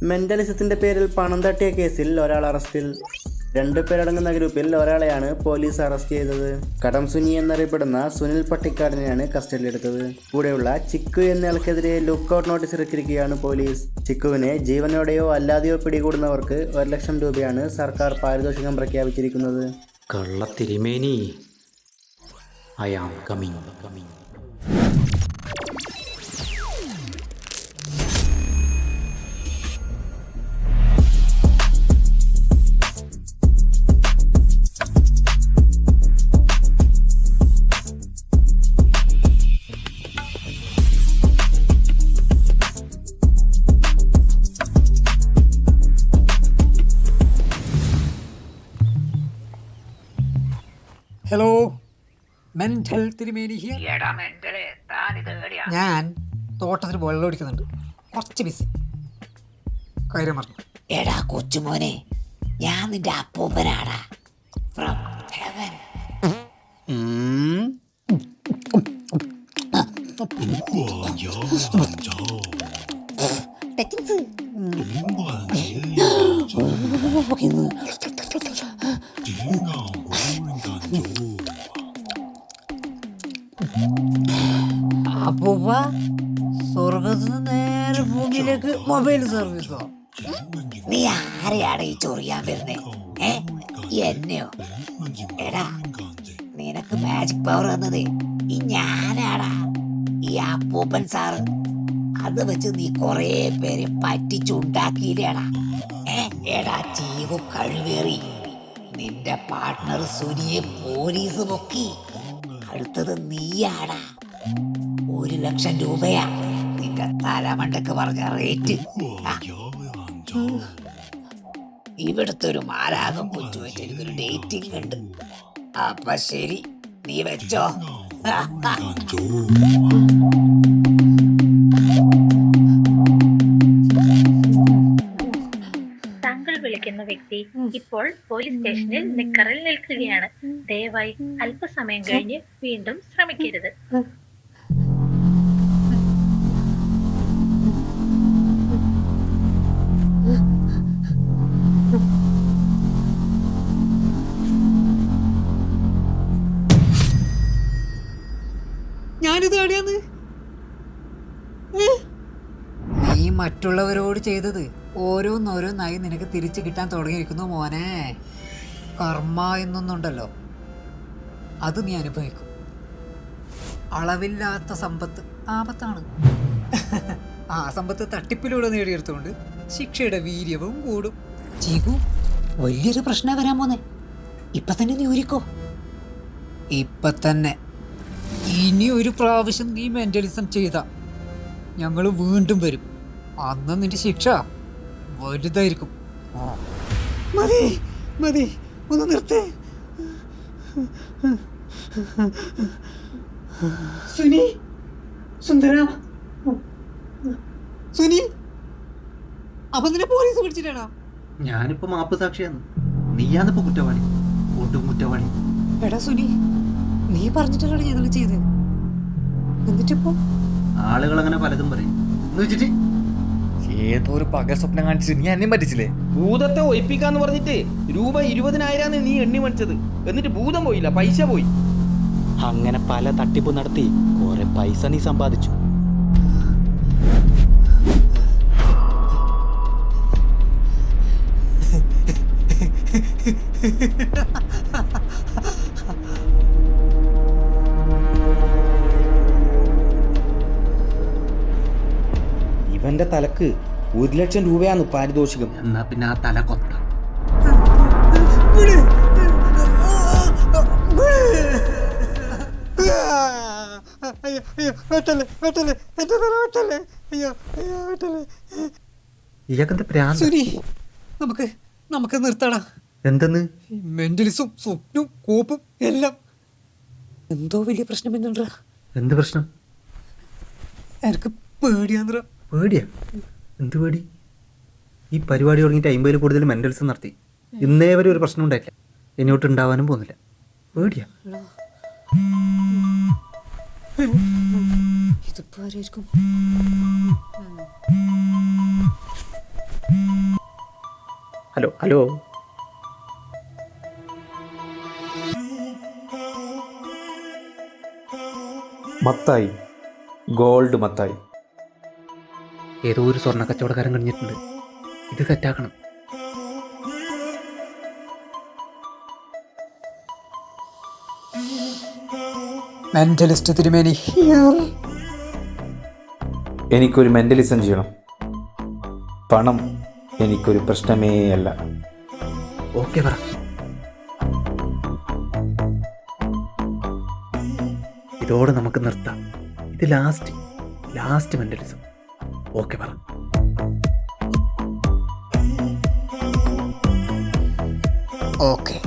മെന്റലിസത്തിന്റെ പേരിൽ പണം തട്ടിയ കേസിൽ ഒരാൾ അറസ്റ്റിൽ. 2 പേരടങ്ങുന്ന ഗ്രൂപ്പിൽ ഒരാളെയാണ് പോലീസ് അറസ്റ്റ് ചെയ്തത്. കടം സുനി എന്നറിയപ്പെടുന്ന സുനിൽ പട്ടിക്കാടിനെയാണ് കസ്റ്റഡിയിലെടുത്തത്. കൂടെയുള്ള ചിക്കു എന്നയാൾക്കെതിരെ ലുക്കൌട്ട് നോട്ടീസ് ഇറക്കിയിരിക്കുകയാണ് പോലീസ്. ചിക്കുവിനെ ജീവനോടെയോ അല്ലാതെയോ പിടികൂടുന്നവർക്ക് 1 ലക്ഷം രൂപയാണ് സർക്കാർ പാരിതോഷികം പ്രഖ്യാപിച്ചിരിക്കുന്നത്. കള്ളത്തിരിമേനി, I am coming. Hello, mental തിരുമേനി ഹിയർ. ഞാൻ തോട്ടത്തിൽ വെള്ളം ഒടിക്കുന്നുണ്ട്, കുറച്ച് ബിസി. കാര്യം പറഞ്ഞു. എടാ കൊച്ചുമോനെ, ഞാൻ നിന്റെ അപ്പൂപ്പനാടാ, ഫ്രം ഹെവൻ. അപ്പൂപ്പ സ്വർഗത്ത് നിന്ന് നേരെ ഭൂമിയിലേക്ക് മൊബൈൽ സർവീസോ? നീ ആരെയാണ് ഈ ചൊറിയാൻ വരുന്നേ? എന്നെയോ? എടാ, നിനക്ക് മാജിക് പവർ തന്നത് ഈ ഞാനാടാ, ഈ അപ്പൂപ്പൻ സാറ്. അത് വെച്ച് നീ കൊറേ പേരെ പറ്റിച്ചുണ്ടാക്കിയില്ലേടാ. എടാ ചീവു കഴിവേറി, നിന്റെ പാർട്ട്ണർ സുനിയെ പോലീസ് പൊക്കി. അടുത്തത് നീയാടാ. 1 ലക്ഷം രൂപയാ നിന്റെ തലമണ്ടക്ക് പറഞ്ഞ റേറ്റ്. ഇവിടുത്തെ ഒരു മാരാകം കൊച്ചു വെച്ച് എനിക്കൊരു ഡേറ്റിംഗ് ഉണ്ട്. അപ്പൊ ശരി, നീ വെച്ചോ. താങ്കൾ വിളിക്കുന്ന വ്യക്തി ഇപ്പോൾ പോലീസ് സ്റ്റേഷനിൽ നിക്കറിൽ നിൽക്കുകയാണ്. ദയവായി അല്പസമയം കഴിഞ്ഞ് വീണ്ടും ശ്രമിക്കരുത്. ഞാനിത് എവിടെയാന്ന്? നീ മറ്റുള്ളവരോട് ചെയ്തത് ഓരോന്നോരോന്നായി നിനക്ക് തിരിച്ചു കിട്ടാൻ തുടങ്ങിയിരിക്കുന്നു മോനെ. കർമ്മ എന്നൊന്നുണ്ടല്ലോ, അത് നീ അനുഭവിക്കും. അളവില്ലാത്ത സമ്പത്ത് ആപത്താണ്. ആ സമ്പത്ത് തട്ടിപ്പിലൂടെ നേടിയെടുത്തുകൊണ്ട് ശിക്ഷയുടെ വീര്യവും കൂടും. ചീകു, വലിയൊരു പ്രശ്നം വരാൻ പോന്നെ. ഇപ്പൊ തന്നെ നീ ഊരിക്കോ. ഇപ്പൊ തന്നെ. ഇനി ഒരു പ്രാവശ്യം നീ മെന്റലിസം ചെയ്ത ഞങ്ങൾ വീണ്ടും വരും. അന്ന് നിന്റെ ശിക്ഷ വലുതായിരിക്കും. മതി മതി, ഒന്ന് നിർത്തേ. സുനി, സുന്ദര, സുനി, അപ്പൊ നിന്നെ പോലീസ് പിടിച്ചിട്ടാണോ? ഞാനിപ്പോ മാപ്പ് സാക്ഷിയാണ്, നീയാണിപ്പോ കുറ്റവാളി, ഒട്ടും കുറ്റവാളി. എടാ സുനി, നീ പറഞ്ഞിട്ടല്ലാണ് ഞങ്ങൾ ചെയ്ത്. എന്നിട്ടിപ്പോ ആളുകൾ അങ്ങനെ പലതും പറയും എന്ന് വെച്ചിട്ട് ഏതോ ഒരു പകൽ സ്വപ്നം കാണിച്ചിട്ട് നീ എന്നെ പറ്റിച്ചില്ലേ? ഭൂതത്തെ ഒഴിപ്പിക്കാന്ന് പറഞ്ഞിട്ട് രൂപ 20,000 നീ എണ്ണി മേടിച്ചത്. എന്നിട്ട് ഭൂതം പോയില്ല, പൈസ പോയി. അങ്ങനെ പല തട്ടിപ്പ് നടത്തി കുറെ പൈസ നീ സമ്പാദിച്ചു. ഇവന്റെ തലക്ക് 1 ലക്ഷം രൂപയാണ് പാരിതോഷികം. എന്നാ പിന്നെ ആ തല കൊത്ത. ഇയാൾക്കെന്താ പ്രാന്ത്? സുനി, നമുക്ക് നിർത്തടാ. എന്തെന്ന്? മെന്റലിസും സ്വപ്നവും കോപ്പും എല്ലാം എന്തോ വലിയ പ്രശ്നം എന്നുണ്ടാ. എന്ത് പ്രശ്നം? എനിക്ക് പേടിയാന്ത്ര. പേടിയാ? എന്ത് പേടി? ഈ പരിപാടി തുടങ്ങിയിട്ട് 50 കൂടുതൽ മെന്റൽസ് നടത്തി. ഇന്നേ വരെ ഒരു പ്രശ്നം ഉണ്ടായിട്ടില്ല, ഇനിയോട്ട് ഉണ്ടാവാനും പോകുന്നില്ല. പേടിയാ? ഇതിപ്പോ ആരായിരിക്കും? Hello hello Mathai, gold Mathai. ഏതോ ഒരു സ്വർണ്ണ കച്ചവടക്കാരൻ കഴിഞ്ഞിട്ടുണ്ട്. ഇത് സെറ്റാക്കണം. മെന്റലിസ്റ്റ് തിരുമേനി എനിക്കൊരു മെൻ്റലിസം ചെയ്യണം. പണം എനിക്കൊരു പ്രശ്നമേ അല്ല. ഓക്കെ പറ. ഇതോടെ നമുക്ക് നിർത്താം. ഇത് ലാസ്റ്റ് മെന്റലിസം. ഓക്കെ പറ. ഓക്കെ